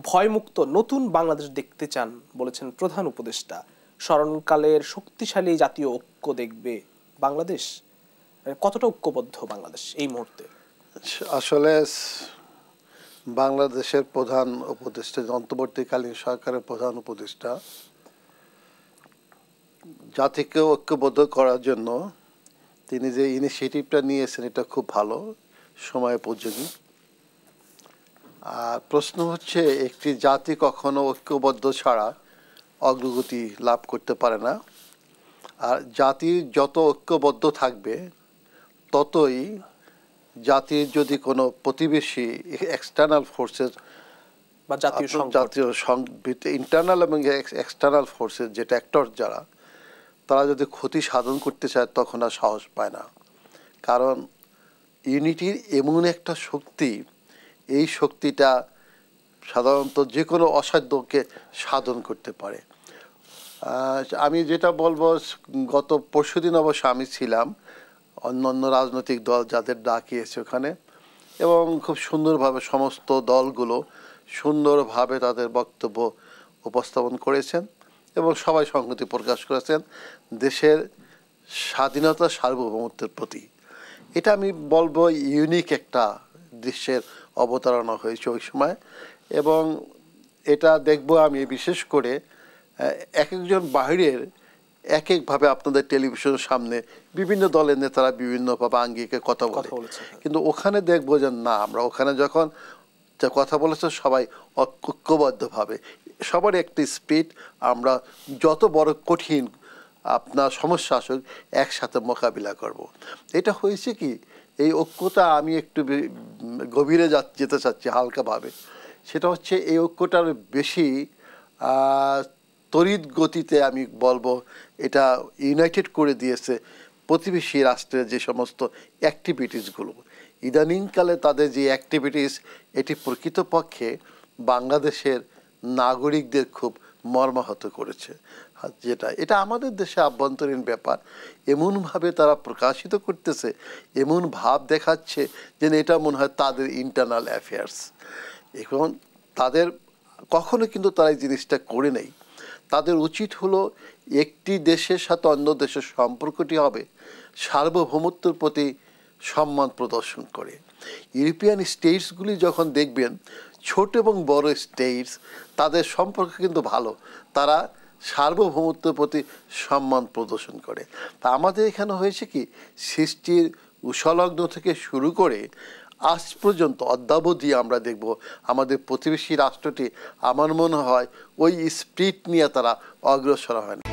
ভয়মুক্ত নতুন বাংলাদেশ দেখতে চান বলেছেন প্রধান উপদেষ্টা। স্মরণকালের শক্তিশালী জাতীয় ঐক্য দেখবে বাংলাদেশ। কতটা ঐক্যবদ্ধ বাংলাদেশ এই মুহূর্তে? আসলে বাংলাদেশের প্রধান উপদেষ্টা, অন্তর্বর্তীকালীন সরকারের প্রধান উপদেষ্টা, জাতিকে ঐক্যবদ্ধ করার জন্য তিনি যে ইনিশিয়েটিভটা নিয়েছেন এটা খুব ভালো, সময়োপযোগী। আর প্রশ্ন হচ্ছে, একটি জাতি কখনো ঐক্যবদ্ধ ছাড়া অগ্রগতি লাভ করতে পারে না। আর জাতি যত ঐক্যবদ্ধ থাকবে ততই জাতির যদি কোনো প্রতিবেশী এক্সটার্নাল ফোর্সেস বা জাতীয় ইন্টারনাল এবং এক্সটার্নাল ফোর্সেস, যেটা অ্যাক্টর যারা, তারা যদি ক্ষতি সাধন করতে চায় তখন আর সাহস পায় না। কারণ ইউনিটির এমন একটা শক্তি, এই শক্তিটা সাধারণত যে কোনো অসাধ্যকে সাধন করতে পারে। আমি যেটা বলবো, গত পরশুদিন অবশ্য আমি ছিলাম অন্য রাজনৈতিক দল যাদের ডাকিয়েছে ওখানে, এবং খুব সুন্দরভাবে সমস্ত দলগুলো সুন্দরভাবে তাদের বক্তব্য উপস্থাপন করেছেন এবং সবাই সংহতি প্রকাশ করেছেন দেশের স্বাধীনতা সার্বভৌমত্বের প্রতি। এটা আমি বলবো ইউনিক একটা দৃশ্যের অবতারণা হয়েছে ওই সময়। এবং এটা দেখবো আমি বিশেষ করে এক একজন বাহিরের এক একভাবে আপনাদের টেলিভিশনের সামনে বিভিন্ন দলের নেতারা বিভিন্নভাবে আঙ্গিকে কথা বলেছে, কিন্তু ওখানে দেখবো যে না, আমরা ওখানে যখন কথা বলেছে সবাই ঐক্যবদ্ধভাবে, সবার একটি স্পিড, আমরা যত বড় কঠিন আপনার সমস্যা আসুক একসাথে মোকাবিলা করব। এটা হয়েছে কি, এই ঐক্যটা আমি একটু গভীরে যেতে চাচ্ছি হালকাভাবে। সেটা হচ্ছে এই ঐক্যটার বেশি তড়িৎ গতিতে আমি বলবো এটা ইউনাইটেড করে দিয়েছে প্রতিবেশী রাষ্ট্রের যে সমস্ত অ্যাক্টিভিটিসগুলো। ইদানিংকালে তাদের যে অ্যাক্টিভিটিস, এটি প্রকৃতপক্ষে বাংলাদেশের নাগরিকদের খুব মর্মাহত করেছে। এটা আমাদের দেশে আভ্যন্তরীণ ব্যাপার, এমনভাবে তারা প্রকাশিত করতেছে, এমন ভাব দেখাচ্ছে যেন এটা মনে হয় তাদের ইন্টারনাল অ্যাফেয়ার্স। এখন তাদের কখনো কিন্তু তারা এই জিনিসটা করে নেই। তাদের উচিত হলো একটি দেশের সাথে অন্য দেশের সম্পর্কটি হবে সার্বভৌমত্বের প্রতি সম্মান প্রদর্শন করে। ইউরোপিয়ান স্টেটসগুলি যখন দেখবেন, ছোট এবং বড় স্টেটস, তাদের সম্পর্ক কিন্তু ভালো, তারা সার্বভৌমত্বের প্রতি সম্মান প্রদর্শন করে। তা আমাদের এখানে হয়েছে কি, সৃষ্টির উষলগ্ন থেকে শুরু করে আজ পর্যন্ত অদ্যাবধি আমরা দেখব আমাদের প্রতিবেশী রাষ্ট্রটি আমার মনে হয় ওই স্পিরিট নিয়ে তারা অগ্রসর হয় না।